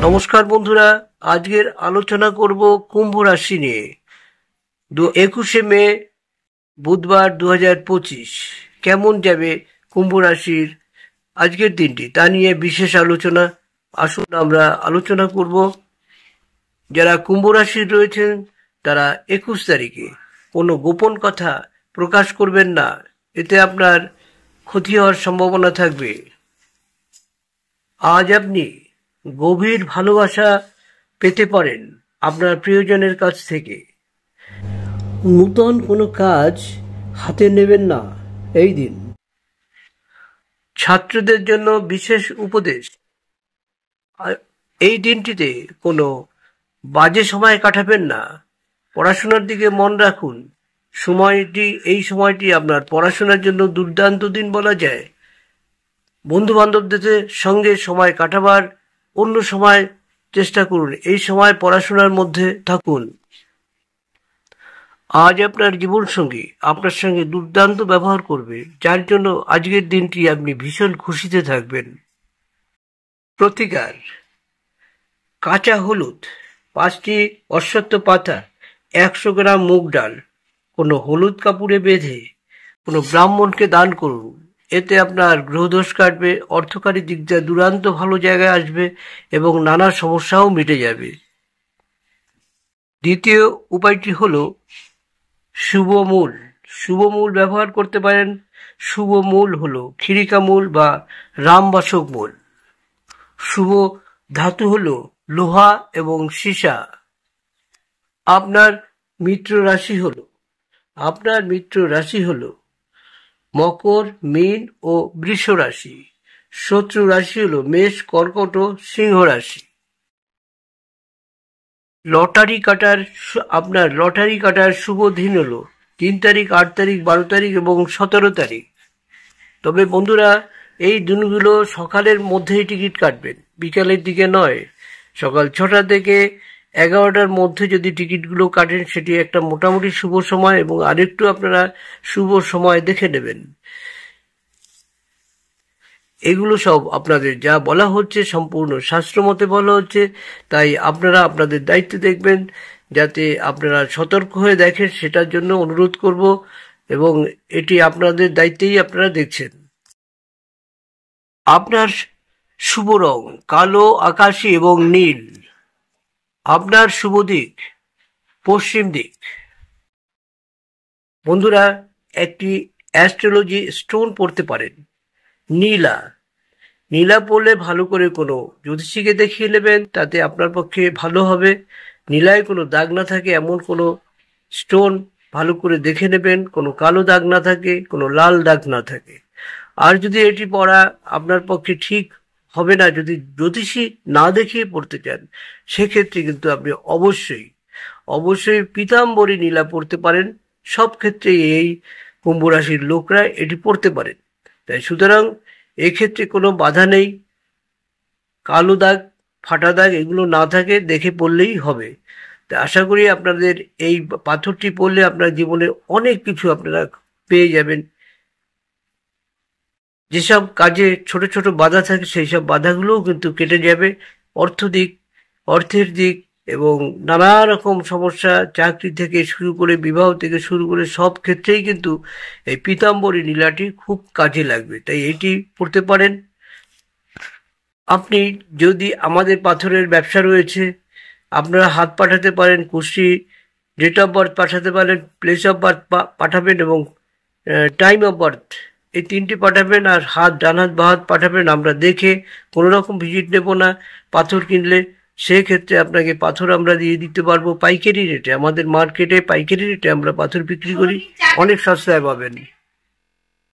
নমস্কার বন্ধুরা, আজকের আলোচনা করব কুম্ভ রাশি নিয়ে। 21শে মে বুধবার 2025 কেমন যাবে কুম্ভ রাশির আজকের দিনটি তা নিয়ে বিশেষ আলোচনা। আসুন আমরা আলোচনা করব। যারা কুম্ভ রাশির রয়েছেন তারা 21 তারিখে কোনো গোপন কথা প্রকাশ করবেন না, এতে আপনার ক্ষতি হওয়ার সম্ভাবনা থাকবে। আজ আপনি গভীর ভালোবাসা পেতে পারেন আপনার প্রিয়জনের কাছ থেকে। নূতন কোনো কাজ হাতে নেবেন না এই দিন। ছাত্রদের জন্য বিশেষ উপদেশ, এই দিনটিতে কোনো বাজে সময় কাটাবেন না, পড়াশোনার দিকে মন রাখুন। এই সময়টি আপনার পড়াশোনার জন্য দুর্দান্ত দিন বলা যায়। বন্ধু বান্ধবদের সঙ্গে সময় কাটাবার অন্য সময় চেষ্টা করুন, এই সময় পড়াশোনার মধ্যে থাকুন। আজ আপনার জীবনসঙ্গী আপনার সঙ্গে দুর্দান্ত ব্যবহার করবে, যার জন্য আজকের দিনটি আপনি ভীষণ খুশিতে থাকবেন। প্রতিকার: কাঁচা হলুদ 5টি অশ্বত্থ পাতা, 100 গ্রাম মুগ ডাল কোনো হলুদ কাপড়ে বেঁধে কোনো ব্রাহ্মণকে দান করুন। এতে আপনার গ্রহদোষ কাটবে, অর্থকারী দিক দিয়ে দুরান্ত ভালো জায়গায় আসবে এবং নানা সমস্যাও মিটে যাবে। দ্বিতীয় উপায়টি হলো শুভ মূল। শুভ মূল ব্যবহার করতে পারেন। শুভ মূল হলো খিরিকা মূল বা রামবাসক মূল। শুভ ধাতু হলো লোহা এবং সীসা। আপনার মিত্র রাশি হলো মকর, মীন ও বৃষ রাশি। শত্রু রাশি হলো মেষ, কর্কট ও সিংহ রাশি। আপনার লটারি কাটার শুভ দিন হলো 3 তারিখ, 8 তারিখ, 12 তারিখ এবং 17 তারিখ। তবে বন্ধুরা, এই দিনগুলো সকালের মধ্যেই টিকিট কাটবেন, বিকালের দিকে নয়। সকাল 6টা থেকে 11টার মধ্যে যদি টিকিটগুলো কাটেন সেটি একটা মোটামুটি শুভ সময়, এবং আরেকটু আপনারা শুভ সময় দেখে নেবেন। এগুলো সব আপনাদের যা বলা হচ্ছে সম্পূর্ণ শাস্ত্রমতে বলা হচ্ছে, তাই আপনারা আপনাদের দায়িত্ব দেখবেন, যাতে আপনারা সতর্ক হয়ে দেখেন, সেটার জন্য অনুরোধ করব। এবং এটি আপনাদের দায়িত্বেই আপনারা দেখছেন। আপনার শুভ রং কালো, আকাশী এবং নীল। আপনার শুভ দিক পশ্চিম দিক। বন্ধুরা, একটি অ্যাস্ট্রোলজি স্টোন পড়তে পারেন নীলা পড়লে ভালো করে কোনো জ্যোতিষীকে দেখিয়ে নেবেন, তাতে আপনার পক্ষে ভালো হবে। নীলায় কোনো দাগ না থাকে এমন কোনো স্টোন ভালো করে দেখে নেবেন, কোনো কালো দাগ না থাকে, কোনো লাল দাগ না থাকে। আর যদি এটি পড়া আপনার পক্ষে ঠিক হবে না, যদি জ্যোতিষী না দেখিয়ে পড়তে চান, সেক্ষেত্রে কিন্তু আপনি অবশ্যই পীতাম্বরী নীলা পড়তে পারেন। সব ক্ষেত্রে এই কুম্ভ রাশির লোকরা এটি পড়তে পারেন, তাই সুতরাং এক্ষেত্রে কোনো বাধা নেই। কালো দাগ, ফাটা দাগ এগুলো না থাকে, দেখে পড়লেই হবে। তাই আশা করি আপনাদের এই পাথরটি পড়লে আপনার জীবনে অনেক কিছু আপনারা পেয়ে যাবেন। যেসব কাজে ছোট ছোট বাধা থাকে সেই সব বাধাগুলোও কিন্তু কেটে যাবে। অর্থের দিক এবং নানা রকম সমস্যা, চাকরি থেকে শুরু করে বিবাহ থেকে শুরু করে সব ক্ষেত্রেই কিন্তু এই পীতাম্বরী নীলাটি খুব কাজে লাগবে, তাই এটি পড়তে পারেন। আপনি যদি আমাদের পাথরের ব্যবসা রয়েছে, আপনারা হাত পাঠাতে পারেন, কুশি, ডেট অফ বার্থ পাঠাতে পারেন, প্লেস অফ বার্থ পাঠাবেন এবং টাইম অফ বার্থ, এই 3টি পাঠাবেন। আর ডান হাত বা হাত পাঠাবেন। আমরা দেখে কোনো রকম ভিজিট নেব না। পাথর কিনলে সেক্ষেত্রে আপনাকে পাথর আমরা দিয়ে দিতে পারবো পাইকারি রেটে। আমাদের মার্কেটে পাইকারি রেটে আমরা পাথর বিক্রি করি, অনেক সস্তায় পাবেন।